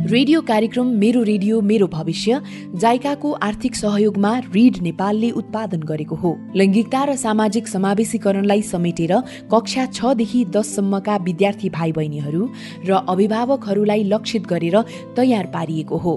Radio कार्यक्रम मेरो radio मेरो भविष्य जाइकाको आर्थिक सहयोगमा रिड नेपालले उत्पादन गरेको हो। लैंगिकता र सामाजिक समावेशीकरणलाई समेटेर कक्षा 6 देखि 10 सम्मका विद्यार्थी भाइ बहिनीहरू र अभिभावकहरूलाई लक्षित गरेर तयार पारिएको हो।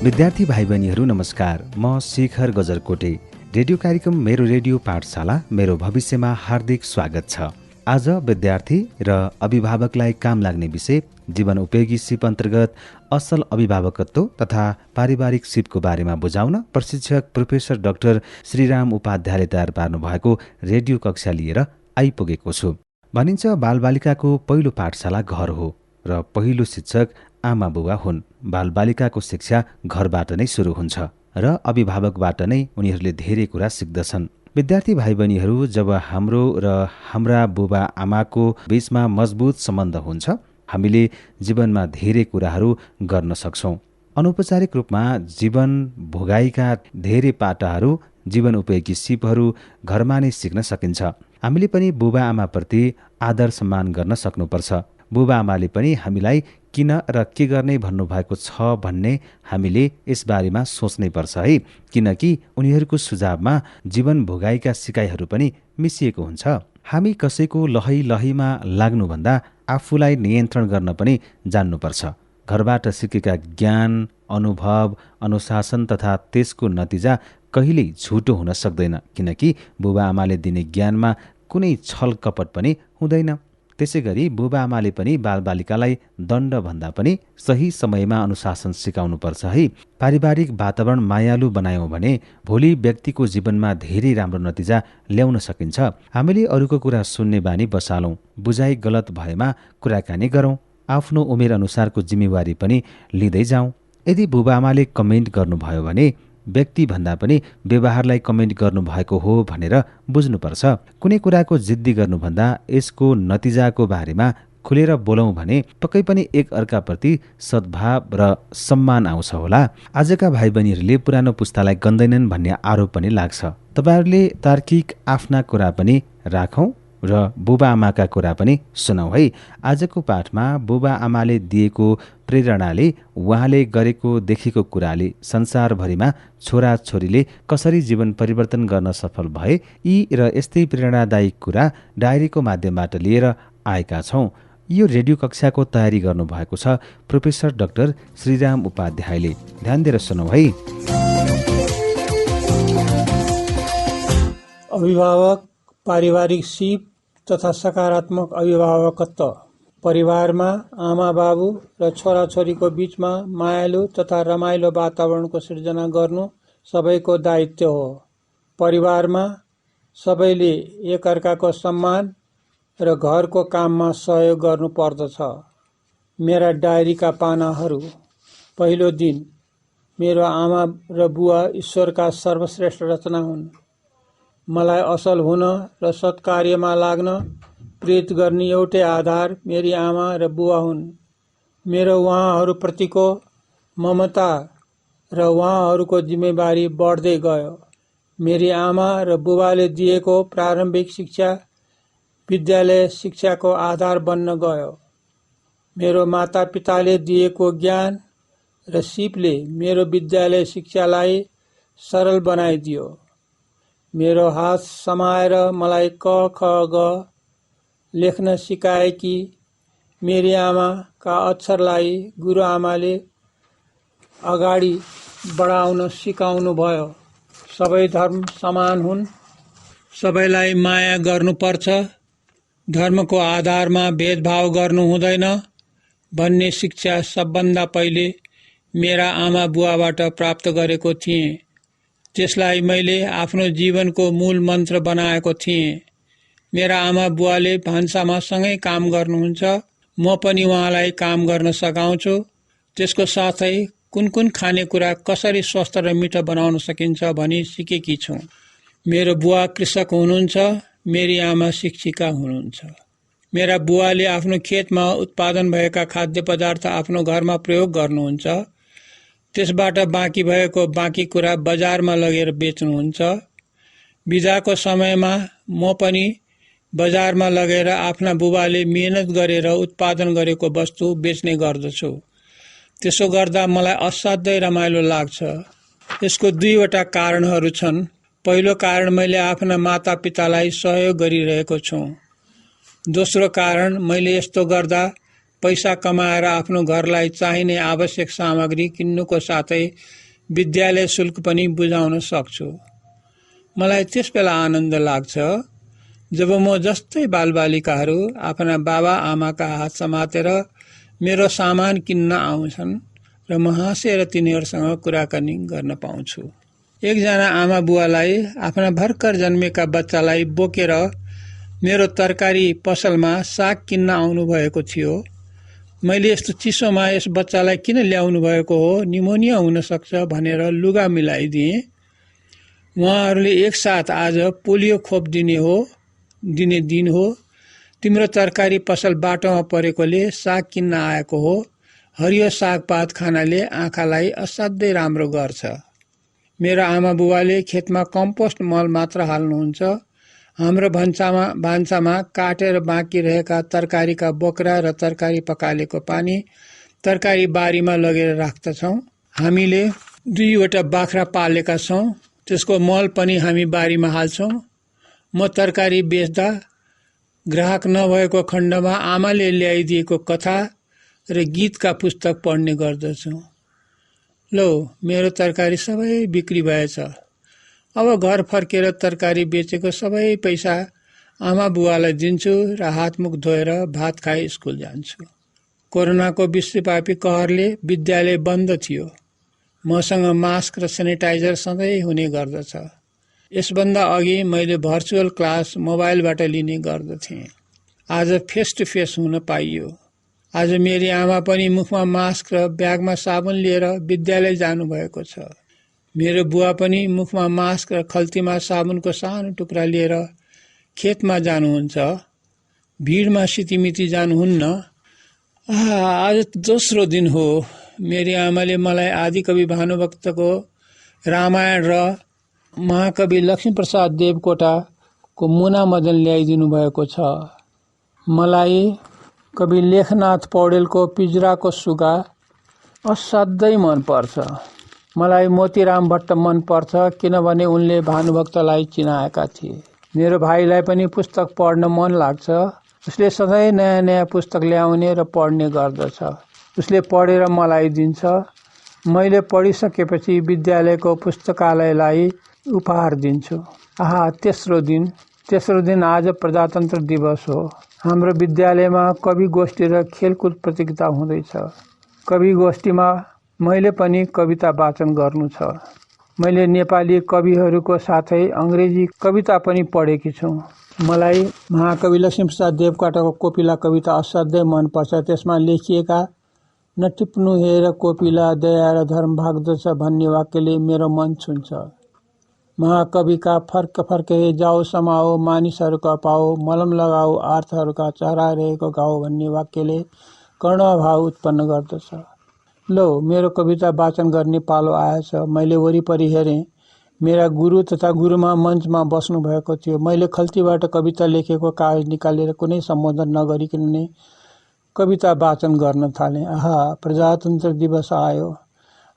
विद्यार्थी भाइ बहिनीहरू नमस्कार। म शेखर गजरकोटे। रेडियो कार्यक्रम मेरो रेडियो पाठशाला मेरो भविष्यमा हार्दिक स्वागत छ। आज विद्यार्थी र अभिभावकलाई काम लाग्ने विषय जीवन उपयोगी सिप अन्तर्गत असल अभिभावकत्व तथा पारिवारिक सिपको बारेमा बुझाउन प्रशिक्षक प्रोफेसर डाक्टर श्रीराम उपाध्यायले तयार पार्नु भएको रेडियो कक्षा लिएर आइपुगेको छु। भनिन्छ बालबालिकाको पहिलो पाठशाला घर हो र पहिलो शिक्षक आमा बुबा हुन्। बालबालिकाको शिक्षा घरबाट नै सुरु हुन्छ र अभिभावकबाट नै उनीहरूले धेरै कुरा सिक्दछन्। विद्यार्थी भाइ बहिनीहरू, जब हाम्रो र हाम्रा बुबा आमाको बीचमा मजबुत सम्बन्ध हुन्छ, हामीले जीवनमा धेरै कुराहरू गर्न सक्छौँ। अनौपचारिक रूपमा जीवन भोगाइका धेरै पाटाहरू, जीवन उपयोगी सिपहरू घरमा नै सिक्न सकिन्छ। हामीले पनि बुबा आमाप्रति आदर सम्मान गर्न सक्नुपर्छ। बुबा आमाले पनि हामीलाई किन र के गर्ने भन्नुभएको छ भन्ने हामीले यसबारेमा सोच्नै पर्छ है, किनकि उनीहरूको सुझावमा जीवन भोगाइका सिकाइहरू पनि मिसिएको हुन्छ। हामी कसैको लहै लहैमा लाग्नुभन्दा आफूलाई नियन्त्रण गर्न पनि जान्नुपर्छ। घरबाट सिकेका ज्ञान, अनुभव, अनुशासन तथा त्यसको नतिजा कहिल्यै झुटो हुन सक्दैन, किनकि बुबा आमाले दिने ज्ञानमा कुनै छल कपट पनि हुँदैन। त्यसै गरी बुबा आमाले पनि बालबालिकालाई दण्ड भन्दा पनि सही समयमा अनुशासन सिकाउनुपर्छ है। पारिवारिक वातावरण मायालु बनायौँ भने भोलि व्यक्तिको जीवनमा धेरै राम्रो नतिजा ल्याउन सकिन्छ। हामीले अरूको कुरा सुन्ने बानी बसालौँ, बुझाइ गलत भएमा कुराकानी गरौँ, आफ्नो उमेर अनुसारको जिम्मेवारी पनि लिँदै जाउँ। यदि बुबा आमाले कमेन्ट गर्नुभयो भने व्यक्ति भन्दा पनि व्यवहारलाई कमेन्ट गर्नुभएको हो भनेर बुझ्नुपर्छ। कुनै कुराको जिद्दी गर्नुभन्दा यसको नतिजाको बारेमा खुलेर बोलौँ भने पक्कै पनि एक अर्काप्रति सद्भाव र सम्मान आउँछ होला। आजका भाइ बहिनीहरूले पुरानो पुस्तालाई गन्दैनन् भन्ने आरोप पनि लाग्छ। तपाईहरूले तार्किक आफ्ना कुरा पनि राखौँ र बुबा आमाका कुरा पनि सुनौ है। आजको पाठमा बुबा आमाले दिएको प्रेरणाले, उहाँले गरेको देखेको कुराले संसारभरिमा छोरा छोरीले कसरी जीवन परिवर्तन गर्न सफल भए, यी र यस्तै प्रेरणादायी कुरा डायरीको माध्यमबाट लिएर आएका छौँ। यो रेडियो कक्षाको तयारी गर्नुभएको छ प्रोफेसर डाक्टर श्रीराम उपाध्यायले। ध्यान दिएर सुनौ है। अभिभावक, पारिवारिक सिप तथा सकारात्मक अभिभावकत्व। परिवारमा आमा बाबु र छोराछोरीको बीचमा मायालु तथा रमाइलो वातावरणको सिर्जना गर्नु सबैको दायित्व हो। परिवारमा सबैले एकअर्काको सम्मान र घरको काममा सहयोग गर्नु पर्दछ। मेरा डायरीका पानाहरू। पहिलो दिन। मेरो आमा र बुवा ईश्वरका सर्वश्रेष्ठ रचना हुन्। मलाई असल हुन र सत्कार्यमा लाग्न प्रेरित गर्ने एउटै आधार मेरी आमा र बुवा हुन्। मेरो उहाँहरूप्रतिको ममता र उहाँहरूको जिम्मेवारी बढ्दै गयो। मेरी आमा र बुबाले दिएको प्रारम्भिक शिक्षा विद्यालय शिक्षाको आधार बन्न गयो। मेरो मातापिताले दिएको ज्ञान र सिपले मेरो विद्यालय शिक्षालाई सरल बनाइदियो। मेरो हात समाएर मलाई क ख ग लेख्न सिकाएकी मेरी आमाका अक्षरलाई गुरुआमाले अगाडि बढाउन सिकाउनु भयो। सबै धर्म समान हुन्, सबैलाई माया गर्नुपर्छ, धर्मको आधारमा भेदभाव गर्नु हुँदैन भन्ने शिक्षा सबभन्दा पहिले मेरा आमा बुवाबाट प्राप्त गरेको थिएँ। त्यसलाई मैले आफ्नो जीवनको मूल मन्त्र बनाएको थिएँ। मेरा आमा बुवाले भान्सामा सँगै काम गर्नुहुन्छ, म पनि उहाँलाई काम गर्न सघाउँछु। त्यसको साथै कुन कुन खानेकुरा कसरी स्वस्थ र मिठो बनाउन सकिन्छ भनी सिकेकी छु। मेरो बुवा कृषक हुनुहुन्छ, मेरी आमा शिक्षिका हुनुहुन्छ। मेरा बुवाले आफ्नो खेतमा उत्पादन भएका खाद्य पदार्थ आफ्नो घरमा प्रयोग गर्नुहुन्छ। त्यसबाट बाँकी भएको बाँकी कुरा बजारमा लगेर बेच्नुहुन्छ। बिदाको समयमा म पनि बजारमा लगेर आफ्ना बुबाले मेहनत गरेर उत्पादन गरेको वस्तु बेच्ने गर्दछु। त्यसो गर्दा मलाई असाध्यै रमाइलो लाग्छ। यसको दुईवटा कारणहरू छन्। पहिलो कारण, मैले आफ्ना मातापितालाई सहयोग गरिरहेको छु। दोस्रो कारण, मैले यस्तो गर्दा पैसा कमाएर आफ्नो घरलाई चाहिने आवश्यक सामग्री किन्नुको साथै विद्यालय शुल्क पनि बुझाउन सक्छु। मलाई त्यसबेला आनन्द लाग्छ जब म जस्तै बालबालिकाहरू आफ्ना बाबा आमाका हात समातेर मेरो सामान किन्न आउँछन् र म हाँसेर तिनीहरूसँग कुराकानी गर्न पाउँछु। एकजना आमा बुवालाई आफ्ना भर्खर जन्मेका बच्चालाई बोकेर मेरो तरकारी पसलमा साग किन्न आउनुभएको थियो। मैले यस्तो चिसोमा यस बच्चालाई किन ल्याउनु भएको हो, निमोनिया हुन सक्छ भनेर लुगा मिलाइदिएँ। उहाँहरूले एकसाथ आज पोलियो खोप दिने दिन हो। तिम्रो तरकारी पसल बाटोमा परेकोले साग किन्न आएको हो। हरियो सागपात खानाले आँखालाई असाध्यै राम्रो गर्छ। मेरो आमा बुबाले खेतमा कम्पोस्ट मल मात्र हाल्नुहुन्छ। हाम्रो भान्सामा काटेर बाँकी रहेका तरकारीका बोक्रा र तरकारी पकालेको पानी तरकारी बारीमा लगेर राख्दछौँ। हामीले 2वटा बाख्रा पालेका छौँ। त्यसको मल पनि हामी बारीमा हाल्छौँ। म तरकारी बेच्दा ग्राहक नभएको खण्डमा आमाले ल्याइदिएको कथा र गीतका पुस्तक पढ्ने गर्दछु। लो, मेरो तरकारी सबै बिक्री भएछ। अब घर फर्केर तरकारी बेचेको सबै पैसा आमा बुवालाई दिन्छु र हातमुख धोएर भात खाई स्कुल जान्छु। कोरोनाको विश्वव्यापी कहरले विद्यालय बन्द थियो। मसँग मास्क र सेनिटाइजर सधैँ हुने गर्दछ। यसभन्दा अघि मैले भर्चुअल क्लास मोबाइलबाट लिने गर्दथेँ। आज फेस टु फेस हुन पाइयो। आज मेरी आमा पनि मुखमा मास्क र ब्यागमा साबुन लिएर विद्यालय जानुभएको छ। मेरो बुवा पनि मुखमा मास्क र खल्तीमा साबुनको सानो टुक्रा लिएर खेतमा जानुहुन्छ। भिडमा सितिमिति जानुहुन्न। आज दोस्रो दिन हो। मेरी आमाले मलाई आदिकवि भानुभक्तको रामायण र महाकवि लक्ष्मीप्रसाद देवकोटाको मुना मदन ल्याइदिनु भएको छ। मलाई कवि लेखनाथ पौडेलको पिंजराको सुगा असाध्यै मनपर्छ। मलाई मोतीराम भट्ट मनपर्छ किनभने उनले भानुभक्तलाई चिनाएका थिए। मेरो भाइलाई पनि पुस्तक पढ्न मन लाग्छ। उसले सधैँ नयाँ नयाँ पुस्तक ल्याउने र पढ्ने गर्दछ। उसले पढेर मलाई दिन्छ। मैले पढिसकेपछि विद्यालयको पुस्तकालयलाई उपहार दिन्छु। तेस्रो दिन आज प्रजातन्त्र दिवस हो। हाम्रो विद्यालयमा कवि गोष्ठी र खेलकुद प्रतियोगिता हुँदैछ। कवि गोष्ठीमा मैले पनि कविता वाचन गर्नु छ। मैले नेपाली कविहरूको साथै अङ्ग्रेजी कविता पनि पढेकी छु। मलाई महाकवि लक्ष्मीप्रसाद देवकोटाको कोपिला कविता असाध्यै मनपर्छ। त्यसमा लेखिएका नटिप्नु हेर कोपिला दया र धर्म भाग्दछ भन्ने वाक्यले मेरो मन छुन्छ। महाकविका फर्क फर्के जाऊ समाओ मानिसहरूका पाओ मलम लगाऊ आर्थहरूका चहराइरहेको गाउँ भन्ने वाक्यले कर्णभाव उत्पन्न गर्दछ। लो, मेरो कविता वाचन गर्ने पालो आएछ। मैले वरिपरि हेरेँ। मेरा गुरु तथा गुरुमा मञ्चमा बस्नु भएको थियो। मैले खल्तीबाट कविता लेखेको कागज निकालेर कुनै सम्बोधन नगरिकन नै कविता वाचन गर्न थालेँ। प्रजातन्त्र दिवस आयो।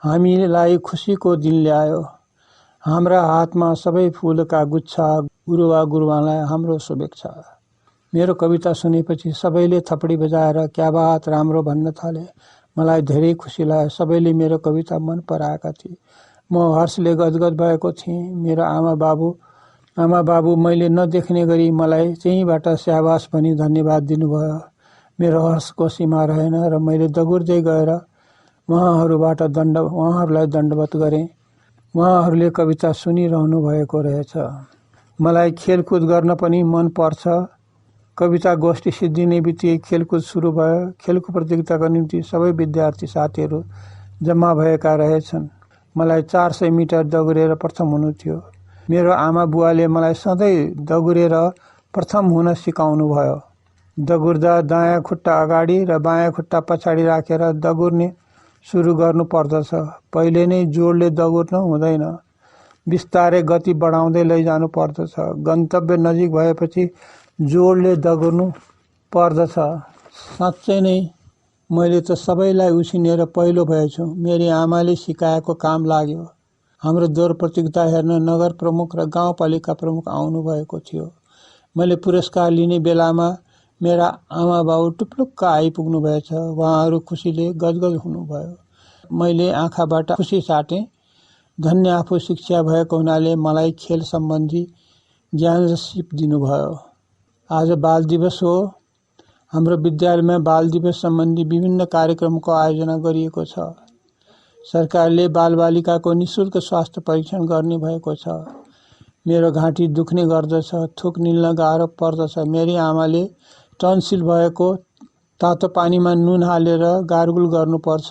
हामीलाई खुसीको दिन ल्यायो। हाम्रा हातमा सबै फुलका गुच्छा। गुरुवा गुरुवालाई हाम्रो शुभेच्छा। मेरो कविता सुनेपछि सबैले थपडी बजाएर क्या बात राम्रो भन्न थाले। मलाई धेरै खुसी लाग्यो। सबैले मेरो कविता मन पराएका थिए। म हर्षले गदगद भएको थिएँ। मेरो आमा बाबु मैले नदेख्ने गरी मलाई त्यहीँबाट स्याबास भनी धन्यवाद दिनुभयो। मेरो हर्षको सीमा रहेन र मैले दगुर्दै गएर उहाँहरूलाई दण्डवत गरेँ। उहाँहरूले कविता सुनिरहनु भएको रहेछ। मलाई खेलकुद गर्न पनि मन पर्छ। कविता गोष्ठी सिद्धिने बित्तिकै खेलकुद सुरु भयो। खेलको प्रतियोगिताको निम्ति सबै विद्यार्थी साथीहरू जम्मा भएका रहेछन्। मलाई 400 मिटर दगुरेर प्रथम हुनु थियो। मेरो आमा बुवाले मलाई सधैँ दगुरेर प्रथम हुन सिकाउनु भयो। दगुर्दा दायाँ खुट्टा अगाडि र बायाँ खुट्टा पछाडि राखेर दगुर्ने सुरु गर्नु पर्दछ। पहिले नै जोडले दगुर्न हुँदैन। बिस्तारै गति बढाउँदै लैजानु पर्दछ। गन्तव्य नजिक भएपछि जोडले दगुर्नु पर्दछ। साँच्चै नै मैले त सबैलाई उछिनेर पहिलो भएछु। मेरी आमाले सिकाएको काम लाग्यो। हाम्रो दौड प्रतियोगिता हेर्न नगर प्रमुख र गाउँपालिका प्रमुख आउनु भएको थियो। मैले पुरस्कार लिने बेलामा मेरा आमा बाबु टुप्लुक्क आइपुग्नु भएछ। उहाँहरू खुसीले गजगज हुनुभयो। मैले आँखाबाट खुसी साटेँ। धन्य आफू शिक्षा भएको हुनाले मलाई खेल सम्बन्धी ज्ञान र सिप दिनुभयो। आज बाल दिवस हो। हाम्रो विद्यालयमा बाल दिवस सम्बन्धी विभिन्न कार्यक्रमको आयोजना गरिएको छ। सरकारले बालबालिकाको निःशुल्क स्वास्थ्य परीक्षण गर्ने भएको छ। मेरो घाँटी दुख्ने गर्दछ, थुक निल्न गाह्रो पर्दछ। मेरी आमाले टन्सिल भएको तातो पानीमा नुन हालेर गार्गुल गर्नुपर्छ।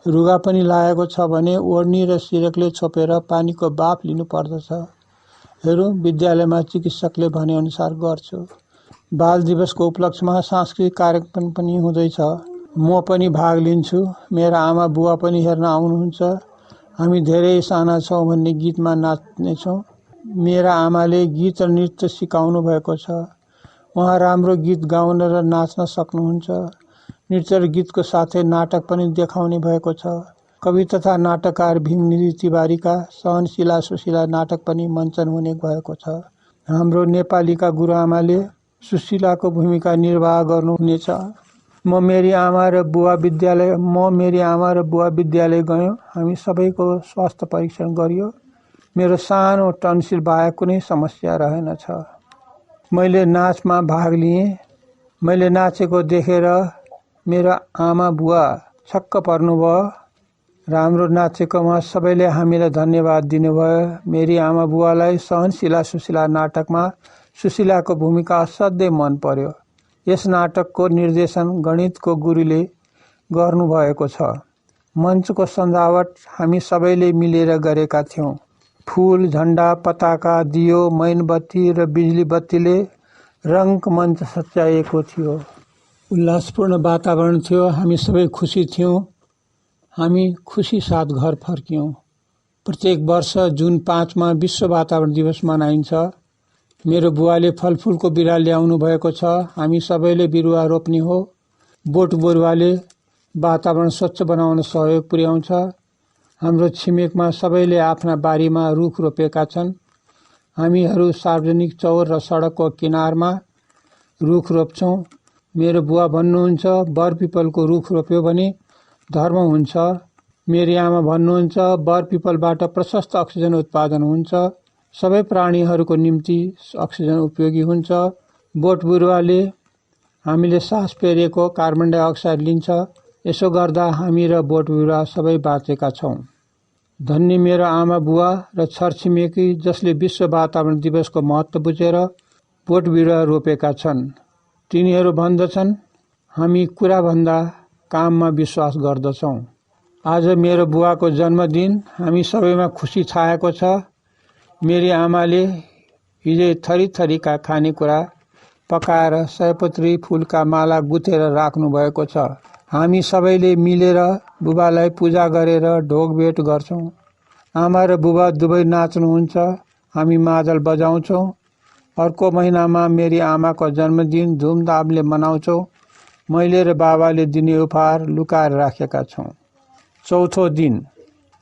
रुगा पनि लागेको छ भने ओढनी र सिरकले छोपेर पानीको बाफ लिनुपर्दछ। हेरौँ, विद्यालयमा चिकित्सकले भनेअनुसार गर्छु। बाल दिवसको उपलक्ष्यमा सांस्कृतिक कार्यक्रम पनि हुँदैछ। म पनि भाग लिन्छु। मेरा आमा बुवा पनि हेर्न आउनुहुन्छ। हामी धेरै साना छौँ भन्ने गीतमा नाच्नेछौँ। मेरा आमाले गीत र नृत्य सिकाउनु भएको छ। उहाँ राम्रो गीत गाउन र नाच्न सक्नुहुन्छ। नृत्य र गीतको साथै नाटक पनि देखाउने भएको छ। कवि तथा नाटककार भीमनिधि तिवारीका सहनशीला सुशीला नाटक पनि मञ्चन हुने भएको छ। हाम्रो नेपालीका गुरुआमाले सुशीलाको भूमिका निर्वाह गर्नुहुनेछ। म मेरी आमा र बुवा विद्यालय गयौँ। हामी सबैको स्वास्थ्य परीक्षण गरियो। मेरो सानो टन्सिल बाहेक कुनै समस्या रहेनछ। मैले नाचमा भाग लिएँ। मैले नाचेको देखेर मेरो आमा बुवा छक्क पर्नुभयो। राम्रो नाचेकोमा सबैले हामीलाई धन्यवाद दिनुभयो। मेरी आमा बुवालाई सहनशीला सुशीला नाटकमा सुशीलाको भूमिका असाध्यै मन पर्यो। यस नाटकको निर्देशन गणितको गुरुले गर्नुभएको छ। मञ्चको सजावट हामी सबैले मिलेर गरेका थियौँ। फूल, झण्डा, पताका, दियो, मैनबत्ती र बिजुली बत्तीले रङ्गमञ्च सच्याइएको थियो। उल्लासपूर्ण वातावरण थियो। हामी सबै खुसी थियौँ। हामी खुसी साथ घर फर्क्यौँ। प्रत्येक वर्ष जुन 5 मा विश्व वातावरण दिवस मनाइन्छ। मेरो बुवाले फलफुलको बिरुवा ल्याउनु भएको छ। हामी सबैले बिरुवा रोप्ने हो। बोट बिरुवाले वातावरण स्वच्छ बनाउन सहयोग पुर्याउँछ। हाम्रो छिमेकमा सबैले आफ्ना बारीमा रुख रोपेका छन्। हामीहरू सार्वजनिक चौर र सडकको किनारमा रुख रोप्छौँ। मेरो बुवा भन्नुहुन्छ बरपिपलको रुख रोप्यो भने धर्म हुन्छ। मेरी आमा भन्नुहुन्छ बरपिपलबाट प्रशस्त अक्सिजन उत्पादन हुन्छ। सबै प्राणीहरूको निम्ति अक्सिजन उपयोगी हुन्छ। बोट बिरुवाले हामीले सास फेरेको कार्बन डाइअक्साइड लिन्छ। यसो गर्दा हामी र बोट बिरुवा सबै बाँचेका छौँ। धन्य मेरो आमा बुवा र छरछिमेकी जसले विश्व वातावरण दिवसको महत्त्व बुझेर बोट बिरुवा रोपेका छन्। तिनीहरू भन्दछन् हामी कुराभन्दा काममा विश्वास गर्दछौँ। आज मेरो बुवाको जन्मदिन। हामी सबैमा खुसी छाएको छ। मेरी आमाले हिजै थरी थरीका खानेकुरा पकाएर सयपत्री फुलका माला गुथेर राख्नु भएको छ। हामी सबैले मिलेर बुबालाई पूजा गरेर ढोगभेट गर्छौँ। आमा र बुबा दुवै नाच्नुहुन्छ। हामी मादल बजाउँछौँ। अर्को महिनामा मेरी आमाको जन्मदिन धुमधामले मनाउँछौँ। मैले र बाबाले दिने उपहार लुकाएर राखेका छौँ। चौथो दिन।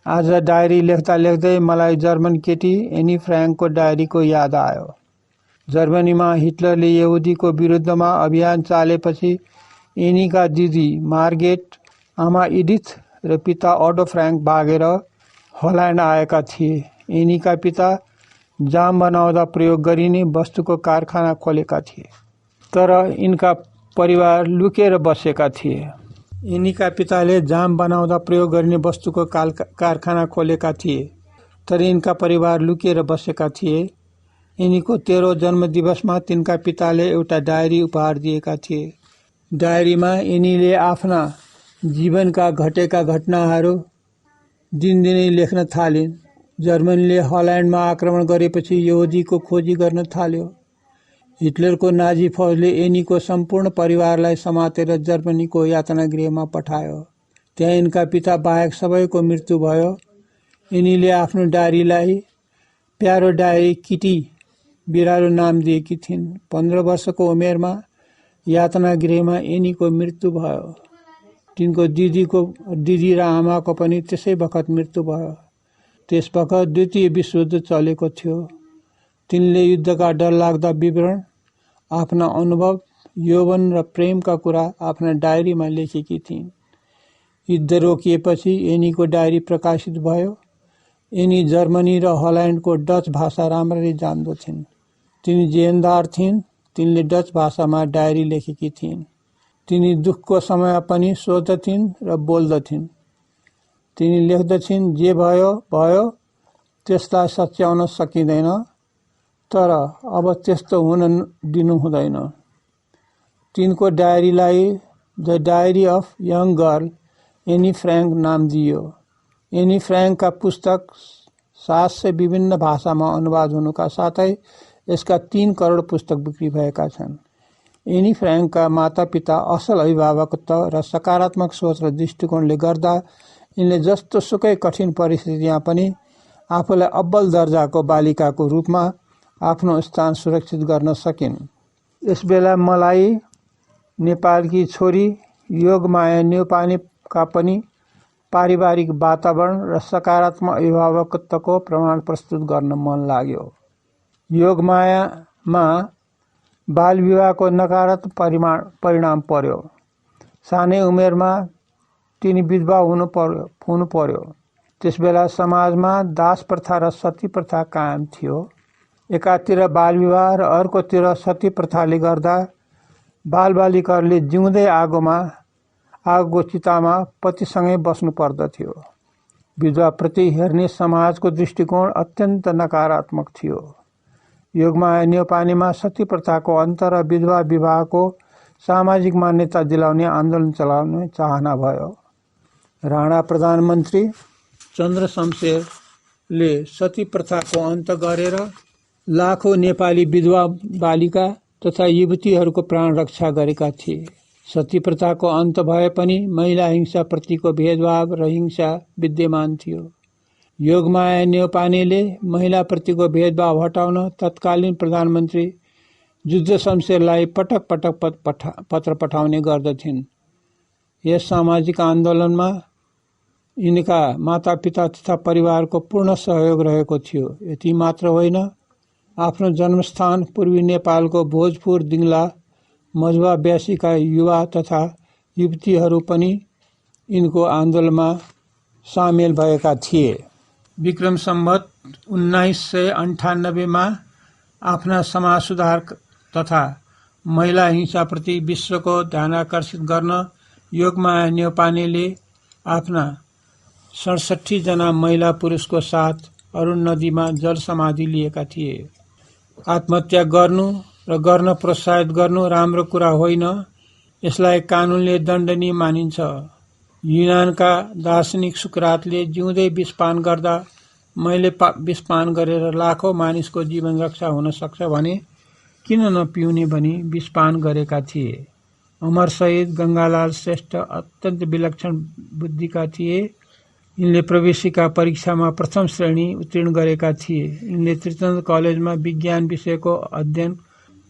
आज डायरी लेख्दा लेख्दै मलाई जर्मन केटी एनी फ्र्याङ्कको डायरीको याद आयो। जर्मनीमा हिटलरले यहुदीको विरुद्धमा अभियान चालेपछि एनीका दिदी मार्गेट, आमा इडिथ र पिता अडो फ्र्याङ्क भागेर हल्यान्ड आएका थिए। एनीका पिता जाम बनाउँदा प्रयोग गरिने वस्तुको कारखाना खोलेका थिए। तर यिनका परिवार लुकेर बसेका थिए। यिनीका पिताले जाम बनाउँदा प्रयोग गरिने वस्तुको कारखाना खोलेका थिए। तर यिनका परिवार लुकेर बसेका थिए। यिनीको 13औं जन्मदिवसमा तिनका पिताले एउटा डायरी उपहार दिएका थिए। डायरीमा यिनीले आफ्ना जीवनका घटेका घटनाहरू दिनदिनै लेख्न थालिन्। जर्मनीले हल्यान्डमा आक्रमण गरेपछि यहुदीको खोजी गर्न थाल्यो। हिटलरको नाजी फौजले एनीको सम्पूर्ण परिवारलाई समातेर जर्मनीको यातनागृहमा पठायो। त्यहाँ यिनका पिता बाहेक सबैको मृत्यु भयो। यिनीले आफ्नो डायरीलाई प्यारो डायरी किटी बिरालो नाम दिएकी थिइन्। 15 वर्षको उमेरमा यातना गृहमा एनीको मृत्यु भयो। तिनको दिदी र आमाको पनि त्यसै बखत मृत्यु भयो। त्यस बखत द्वितीय विश्वयुद्ध चलेको थियो। तिनले युद्धका डरलाग्दा विवरण, आफ्ना अनुभव, यौवन र प्रेमका कुरा आफ्ना डायरीमा लेखेकी थिइन्। युद्ध रोकिएपछि एनीको डायरी प्रकाशित भयो। एनी जर्मनी र हल्यान्डको डच भाषा राम्ररी जान्दथिन्। तिनी जेहेन्दार थिइन्। तिनले डच भाषामा डायरी लेखेकी थिइन्। तिनी दुःखको समय पनि सोच्दथिन् र बोल्दथिन्। तिनी लेख्दथिन्, जे भयो भयो, त्यसलाई सच्याउन सकिँदैन, तर अब त्यस्तो हुन दिनु हुँदैन। तिनको डायरीलाई the diary of young girl Anne Frank नाम दियो। एनी फ्र्याङ्कका पुस्तक 700 विभिन्न भाषामा अनुवाद हुनुका साथै यसका 3 करोड पुस्तक बिक्री भएका छन्। एनी फ्र्याङ्कका मातापिता असल अभिभावकत्व र सकारात्मक सोच र दृष्टिकोणले गर्दा यिनले जस्तो सुकै कठिन परिस्थितिमा पनि आफूलाई अब्बल दर्जाको बालिकाको रूपमा आफ्नो स्थान सुरक्षित गर्न सकिन्। यसबेला मलाई नेपालकी छोरी योगमाया न्यौपानेका पनि पारिवारिक वातावरण र सकारात्मक अभिभावकत्वको प्रमाण प्रस्तुत गर्न मन लाग्यो। योगमायामा बालविवाहको नकारात्मक परिणाम पर्यो। सानै उमेरमा तिनी विधवा हुनु पर्यो। त्यसबेला समाजमा दास प्रथा र सती प्रथा कायम थियो। एकातिर बालविवाह र अर्कोतिर सती प्रथाले गर्दा बालबालिकाहरूले जिउँदै आगोको चितामा पतिसँगै बस्नु पर्दथ्यो। विधवाप्रति हेर्ने समाजको दृष्टिकोण अत्यन्त नकारात्मक थियो। योगमाया न्यौपानेमा सती प्रथाको अन्त र विधवा विवाहको सामाजिक मान्यता दिलाउने आन्दोलन चलाउने चाहना भयो। राणा प्रधानमन्त्री चन्द्र शमशेरले सती प्रथाको अन्त गरेर लाखौं नेपाली विधवा बालिका तथा युवतीहरूको प्राण रक्षा गरेका थिए। सती प्रथाको अन्त भए पनि महिला हिंसा प्रतिको भेदभाव र हिंसा विद्यमान थियो। योगमाया न्यौपानेले महिलाप्रतिको भेदभाव हटाउन तत्कालीन प्रधानमन्त्री जुद्ध शमशेरलाई पटक पटक पत्र पठाउने गर्दथिन्। यस सामाजिक आन्दोलनमा यिनका मातापिता तथा परिवारको पूर्ण सहयोग रहेको थियो। यति मात्र होइन, आफ्नो जन्मस्थान पूर्वी नेपालको भोजपुर दिङला मजुवा व्यासीका युवा तथा युवतीहरू पनि यिनको आन्दोलनमा सामेल भएका थिए। विक्रम सम्वत 1998 आफ्ना समाज सुधार तथा महिला हिंसाप्रति विश्वको ध्यानाकर्षित गर्न योगमाया न्यौपानेले आफ्ना 67 जना महिला पुरुषको साथ अरुण नदीमा जल समाधि लिएका थिए। आत्महत्या गर्नु र गर्न प्रोत्साहित गर्नु राम्रो कुरा होइन। यसलाई कानुनले दण्डनीय मानिन्छ। युनानका दार्शनिक सुक्रातले जिउँदै विषपान गर्दा मैले विषपान गरेर लाखौं मानिसको जीवन रक्षा हुन सक्छ भने किन नपिउने भनी विषपान गरेका थिए। अमर शहीद गंगालाल श्रेष्ठ अत्यन्त विलक्षण बुद्धिका थिए। यिनले प्रवेशिका परीक्षामा प्रथम श्रेणी उत्तीर्ण गरेका थिए। यिनले त्रिचन्द्र कलेजमा विज्ञान विषयको अध्ययन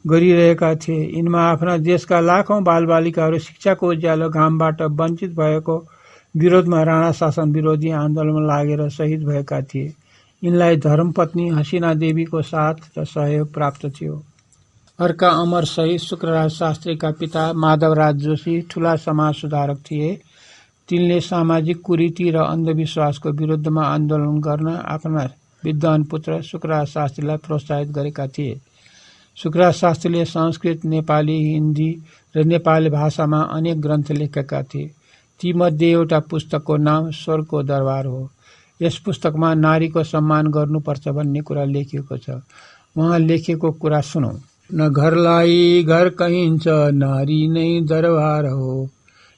गरिरहेका थिए। यिनमा आफ्ना देशका लाखौं बालबालिकाहरू शिक्षाको उज्यालो घामबाट वञ्चित भएको विरोधमा राणा शासन विरोधी आन्दोलनमा लागेर शहीद भएका थिए। यिनलाई धर्मपत्नी हसिना देवीको साथ र सहयोग प्राप्त थियो। अर्का अमर शहीद शुक्रराज शास्त्रीका पिता माधवराज जोशी ठूला समाज सुधारक थिए। तिनले सामाजिक कुरीति र अन्धविश्वासको विरुद्धमा आन्दोलन गर्न आफ्ना विद्वान पुत्र शुक्रराज शास्त्रीलाई प्रोत्साहित गरेका थिए। शुक्रराज शास्त्रीले संस्कृत, नेपाली, हिन्दी र नेपाली भाषामा अनेक ग्रन्थ लेखेका थिए। तीमध्ये एउटा पुस्तकको नाम स्वरको दरबार हो। यस पुस्तकमा नारीको सम्मान गर्नुपर्छ भन्ने कुरा लेखिएको छ। उहाँ लेखेको कुरा सुनौ। न घरलाई घर कहिन्छ, नारी नै दरबार हो।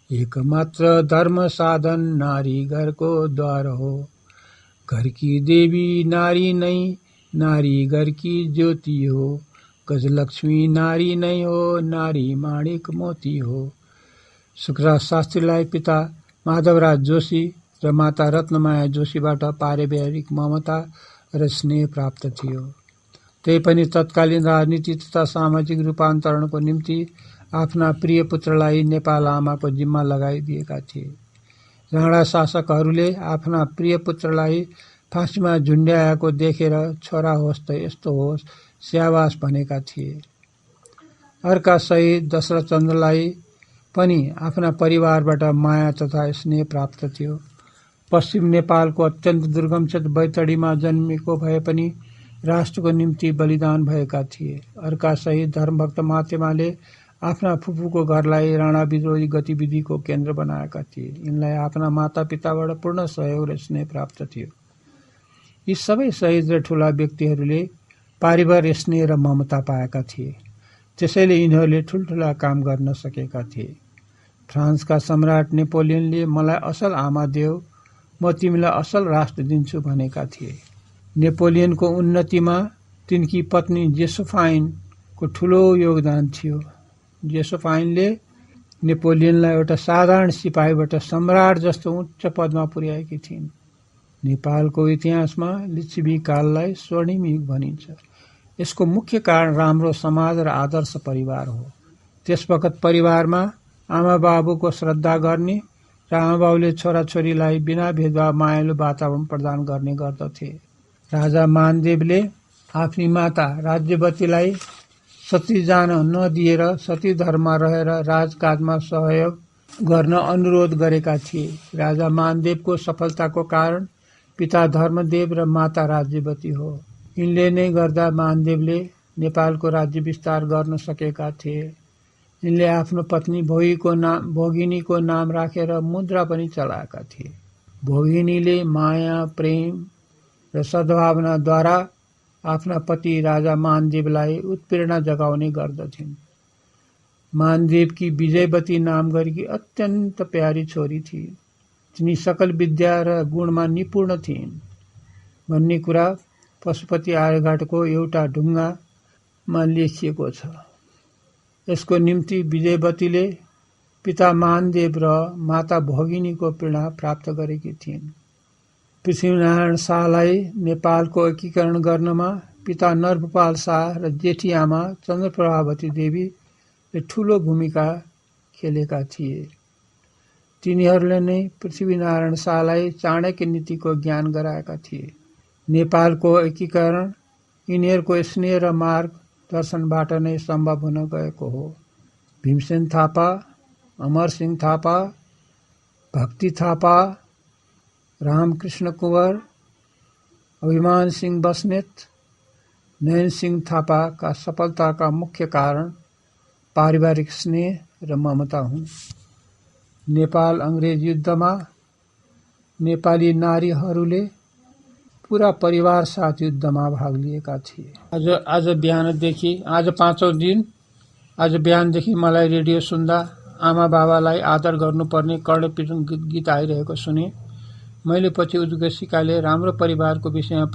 एकमात्र धर्म साधन नारी घरको द्वार हो। घर की देवी नारी नै, नारी घर की ज्योति हो। गजलक्ष्मी नारी नै हो, नारी माणिक मोती हो। शुक्रराज शास्त्रीलाई पिता माधवराज जोशी र माता रत्नमाया जोशीबाट पारिवारिक ममता र स्नेह प्राप्त थियो। त्यही पनि तत्कालीन राजनीति तथा सामाजिक रूपान्तरणको निम्ति आफ्ना प्रिय पुत्रलाई नेपाल आमाको जिम्मा लगाइदिएका थिए। राणा शासकहरूले आफ्ना प्रिय पुत्रलाई फाँसीमा झुन्ड्याएको देखेर छोरा होस् त यस्तो होस् स्याबास भनेका थिए। अर्का शहीद दशरथचन्द्रलाई पनि आफ्ना परिवारबाट माया तथा स्नेह प्राप्त थियो। पश्चिम नेपालको अत्यन्त दुर्गम क्षेत्र बैतडीमा जन्मिएको भए पनि राष्ट्रको निम्ति बलिदान भएका थिए। अर्का शहीद धर्मभक्त मातेमाले आफ्ना फुपूको घरलाई राणा विद्रोही गतिविधिको केन्द्र बनाएका थिए। यिनलाई आफ्ना मातापिताबाट पूर्ण सहयोग र स्नेह प्राप्त थियो। यी सबै शहीद र ठूला व्यक्तिहरूले पारिवारिक स्नेह र ममता पाएका थिए। त्यसैले यिनीहरूले ठुल्ठुला काम गर्न सकेका थिए। फ्रान्सका सम्राट नेपोलियनले मलाई असल आमा देऊ, म तिमीलाई असल राष्ट्र दिन्छु भनेका थिए। नेपोलियनको उन्नतिमा तिनकी पत्नी जोसेफाइनको ठूलो योगदान थियो। जोसेफाइनले नेपोलियनलाई एउटा साधारण सिपाहीबाट सम्राट जस्तो उच्च पदमा पुर्याएकी थिइन्। नेपालको इतिहासमा लिच्छवी काललाई स्वर्णिम युग भनिन्छ। यसको मुख्य कारण राम्रो समाज र आदर्श परिवार हो। त्यसवखत परिवारमा आमा बाबुको श्रद्धा गर्ने र आमा बाबुले छोराछोरीलाई बिना भेदभाव मायालु वातावरण प्रदान गर्ने गर्दथे। राजा मानदेवले आफ्नी माता राज्यवतीलाई सती जान नदिएर सती धर्ममा रहेर राजकाजमा सहयोग गर्न अनुरोध गरेका थिए। राजा मानदेवको सफलताको कारण पिता धर्मदेव र माता राज्यवती हो। यिनले नै गर्दा मानदेवले नेपालको राज्य विस्तार गर्न सकेका थिए। यिनले आफ्नो पत्नी भोगिनीको नाम राखेर मुद्रा पनि चलाएका थिए। भोगिनीले माया, प्रेम र सद्भावनाद्वारा आफ्ना पति राजा मानदेवलाई उत्प्रेरणा जगाउने गर्दथिन्। मानदेवकी विजयवती नाम गरेकी अत्यन्त प्यारी छोरी थिइन्। तिनी सकल विद्या र गुणमा निपुण थिइन् भन्ने कुरा पशुपति आर्यघाटको एउटा ढुङ्गामा लेखिएको छ। यसको निम्ति विजयवतीले पिता मानदेव र माता भोगिनीको प्रेरणा प्राप्त गरेकी थिइन्। पृथ्वीनारायण शाहलाई नेपालको एकीकरण गर्नमा पिता नरभूपाल शाह र जेठी आमा चन्द्रप्रभावती देवीले ठूलो भूमिका खेलेका थिए। तिनीहरूले नै पृथ्वीनारायण शाहलाई चाणक्य नीतिको ज्ञान गराएका थिए। नेपालको एकीकरण यिनीहरूको स्नेह र मार्गदर्शनबाट नै सम्भव हुन गएको हो। भीमसेन थापा, अमरसिंह थापा, भक्ति थापा, रामकृष्ण कुँवर, अभिमान सिंह बस्नेत, नयन सिंह थापाका सफलताका मुख्य कारण पारिवारिक स्नेह र ममता हुन्। नेपाल अंग्रेज युद्धमा नेपाली नारीहरूले पूरा परिवार साथ युद्धमा भाग लिएका थिए। आज बिहानदेखि आज 5औं दिन आज बिहानदेखि मलाई रेडियो सुन्दा आमा बाबालाई आदर गर्नुपर्ने कर्णप्रीति गीत आइरहेको सुने। मैले पछि उद्घोषिकाले राम्रो परिवारको विषयमा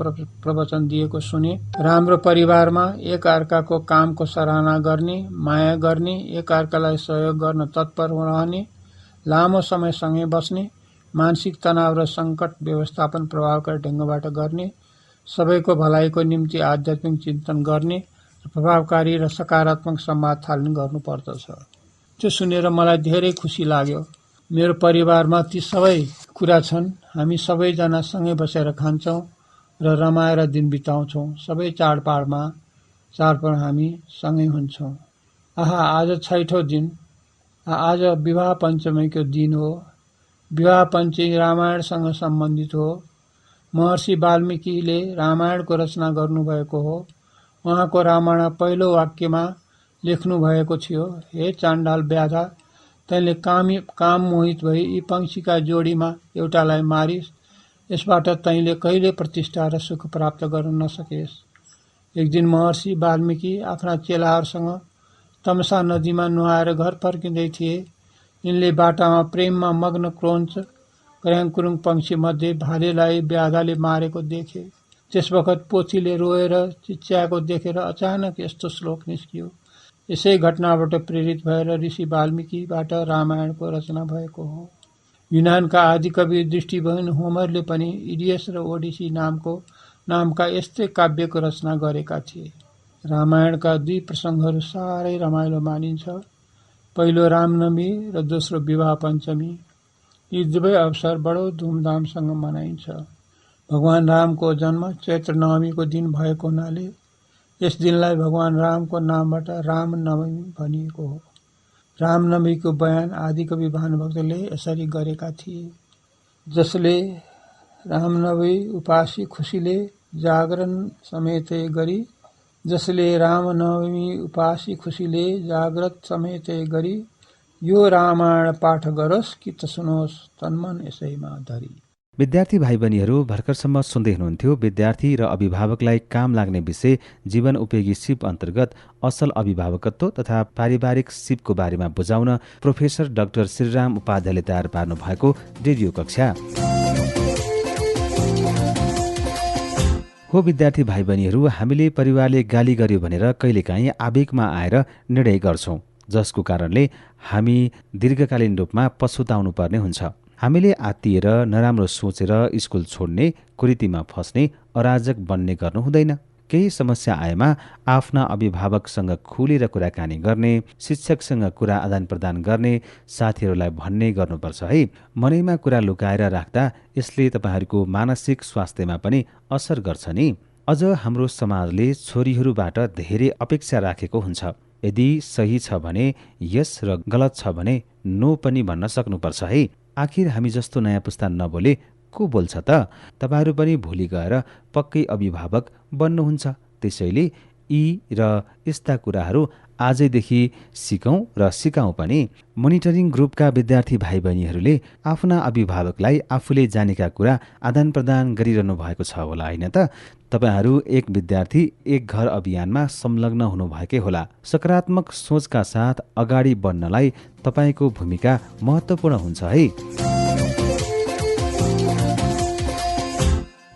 प्रवचन दिएको सुने। राम्रो परिवारमा एक अर्काको कामको सराहना गर्ने, माया गर्ने, एक अर्कालाई सहयोग गर्न तत्पर रहने, लामो समय सँगै बस्ने, मानसिक तनाव र संकट व्यवस्थापन प्रभावकारी ढंगबाट गर्ने, सबैको भलाइको निम्ति आध्यात्मिक चिन्तन गर्ने र प्रभावकारी र सकारात्मक संवाद थालनी गर्नुपर्दछ। त्यो सुनेर मलाई धेरै खुसी लाग्यो। मेरो परिवारमा ती सबै कुरा छन्। हामी सबैजना सँगै बसेर खान्छौं र रमाएर दिन बिताउँछौं। सबै चाडपर्व हामी सँगै हुन्छौं। आज 6औं दिन, आज विवाह पञ्चमीको दिन हो। विवाह पञ्चमी रामायणसँग सम्बन्धित हो। महर्षि वाल्मीकिले रामायणको रचना गर्नुभएको हो। उहाँको रामायण पहिलो वाक्यमा लेख्नु भएको थियो, हे चाण्डाल व्याधा, तैँले काम मोहित भई यी पंक्षीका जोडीमा एउटालाई मारिस, यसबाट तैँले कहिले प्रतिष्ठा र सुख प्राप्त गर्न नसकेस। एक दिन महर्षि वाल्मीकि आफ्ना चेलाहरूसँग तमसा नदीमा नुहाएर घर फर्किँदै थिए। यिनले बाटामा प्रेममा मग्न क्रोञ्च कर्याङकुरुङ पंक्षी मध्ये भालेलाई व्याधाले मारेको देखे। त्यसवखत पोथीले रोएर चिच्याएको देखेर अचानक यस्तो श्लोक निस्कियो। यसै घटनाबाट प्रेरित भएर ऋषि वाल्मीकिबाट रामायणको रचना भएको हो। युनानका आदिकवि दृष्टिविहीन होमरले पनि इडियस र ओडिसी नामको नामका यस्तै काव्यको रचना गरेका थिए। रामायणका 2 प्रसङ्गहरू साह्रै रमाइलो मानिन्छ। पहिलो रामनवमी र दोस्रो विवाह पञ्चमी। यी दुवै अवसर बडो धुमधामसँग मनाइन्छ। भगवान रामको जन्म चैत्र नवमीको दिन भएको हुनाले यस दिनलाई भगवान रामको नामबाट रामनवमी भनिएको हो। रामनवमीको बयान आदिकवि भानुभक्तले यसरी गरेका थिए। जसले रामनवमी उपासी खुसीले जागरण समेते गरी, जसले रामनवमी उपासी खुसीले जाग्रत समेते गरी, यो रामायण पाठ गरोस् कि त सुनोस् तन्मन यसैमा धरी। विद्यार्थी भाइ बहिनीहरू भर्खरसम्म सुन्दै हुनुहुन्थ्यो विद्यार्थी र अभिभावकलाई काम लाग्ने विषय जीवन उपयोगी सिप अन्तर्गत असल अभिभावकत्व तथा पारिवारिक सिपको बारेमा बुझाउन प्रोफेसर डाक्टर श्रीराम उपाध्यायले तयार पार्नु भएको रेडियो कक्षा। हो विद्यार्थी भाइ बहिनीहरू, हामीले परिवारले गाली गर्यो भनेर कहिलेकाहीँ आवेगमा आएर निर्णय गर्छौँ, जसको कारणले हामी दीर्घकालीन रूपमा पछुताउनु पर्ने हुन्छ। हामीले आत्तिएर नराम्रो सोचेर स्कुल छोड्ने, कुरीतिमा फस्ने, अराजक बन्ने गर्नु हुँदैन। केही समस्या आएमा आफ्ना अभिभावकसँग खुलेर कुराकानी गर्ने, शिक्षकसँग कुरा आदान प्रदान गर्ने, साथीहरूलाई भन्ने गर्नुपर्छ है। मनैमा कुरा लुकाएर राख्दा यसले तपाईहरूको मानसिक स्वास्थ्यमा पनि असर गर्छ नि। अझ हाम्रो समाजले छोरीहरूबाट धेरै अपेक्षा राखेको हुन्छ। यदि सही छ भने यस र गलत छ भने नो पनि भन्न सक्नुपर्छ है। आखिर हामी जस्तो नयाँ पुस्ता नबोले को बोल्छ त? तपाईहरू पनि भोलि गएर पक्कै अभिभावक बन्नुहुन्छ। त्यसैले यी र यस्ता कुराहरू आजैदेखि सिकौँ र सिकाउँ पनि। मोनिटरिङ ग्रुपका विद्यार्थी भाइ बहिनीहरूले आफ्ना अभिभावकलाई आफूले जानेका कुरा आदान प्रदान गरिरहनु भएको छ होला, होइन त? तपाईहरू एक विद्यार्थी एक घर अभियानमा संलग्न हुनुभएकै होला। सकारात्मक सोचका साथ अगाडि बढ्नलाई तपाईको भूमिका महत्त्वपूर्ण हुन्छ है।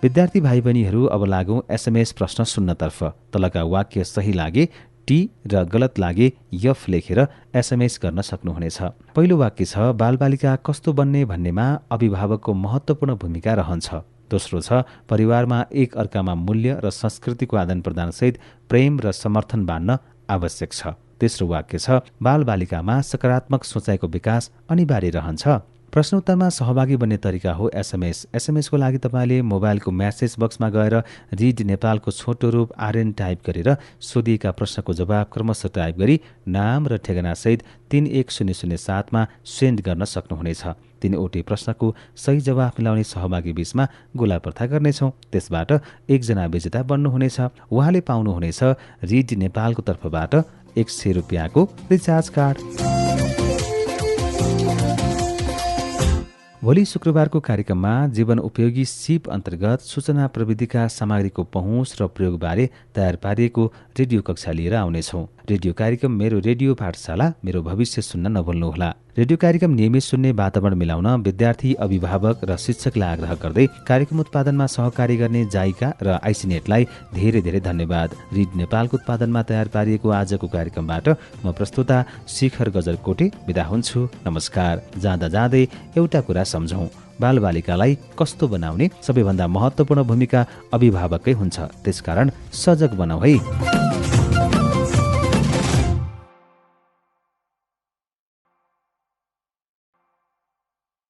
विद्यार्थी भाइ बहिनीहरू, अब लागौँ एसएमएस प्रश्न सुन्नतर्फ। तलका वाक्य सही लागे टी र गलत लागे यफ लेखेर एसएमएस गर्न सक्नुहुनेछ। पहिलो वाक्य छ, बालबालिका कस्तो बन्ने भन्नेमा अभिभावकको महत्त्वपूर्ण भूमिका रहन्छ। दोस्रो छ, परिवारमा एक अर्कामा मूल्य र संस्कृतिको आदान प्रदान सहित प्रेम र समर्थन बाँड्न आवश्यक छ। तेस्रो वाक्य छ, बालबालिकामा सकारात्मक सोचाइको विकास अनिवार्य रहन्छ। प्रश्नोत्तरमा सहभागी बन्ने तरिका हो एसएमएस। एसएमएसको लागि तपाईँले मोबाइलको म्यासेज बक्समा गएर रिड नेपालको छोटो रूप आरएन टाइप गरेर सोधिएका प्रश्नको जवाब क्रमशः टाइप गरी नाम र ठेगानासहित 31007मा सेन्ड गर्न सक्नुहुनेछ। 3वटै प्रश्नको सही जवाफ मिलाउने सहभागी बीचमा गोला प्रथा गर्नेछौँ। त्यसबाट एकजना विजेता बन्नुहुनेछ। उहाँले पाउनुहुनेछ रिड नेपालको तर्फबाट 100 रुपियाँको रिचार्ज कार्ड। भोलि शुक्रबारको कार्यक्रममा जीवन उपयोगी सिप अन्तर्गत सूचना प्रविधिका सामग्रीको पहुँच र प्रयोगबारे तयार पारिएको रेडियो कक्षा लिएर आउनेछौँ। रेडियो कार्यक्रम मेरो रेडियो पाठशाला मेरो भविष्य सुन्न नभुल्नुहोला। रेडियो कार्यक्रम नियमित सुन्ने वातावरण मिलाउन विद्यार्थी, अभिभावक र शिक्षकलाई आग्रह गर्दै कार्यक्रम उत्पादनमा सहकारी गर्ने जाइका र आइसिनेटलाई धेरै धेरै धन्यवाद। रिड नेपालको उत्पादनमा तयार पारिएको आजको कार्यक्रमबाट म प्रस्तुता शिखर गजरकोटे बिदा हुन्छु। नमस्कार। जाँदा जाँदै एउटा कुरा सम्झौँ, बालबालिकालाई कस्तो बनाउने सबैभन्दा महत्त्वपूर्ण भूमिका अभिभावककै हुन्छ। त्यसकारण सजग बनाऊ है।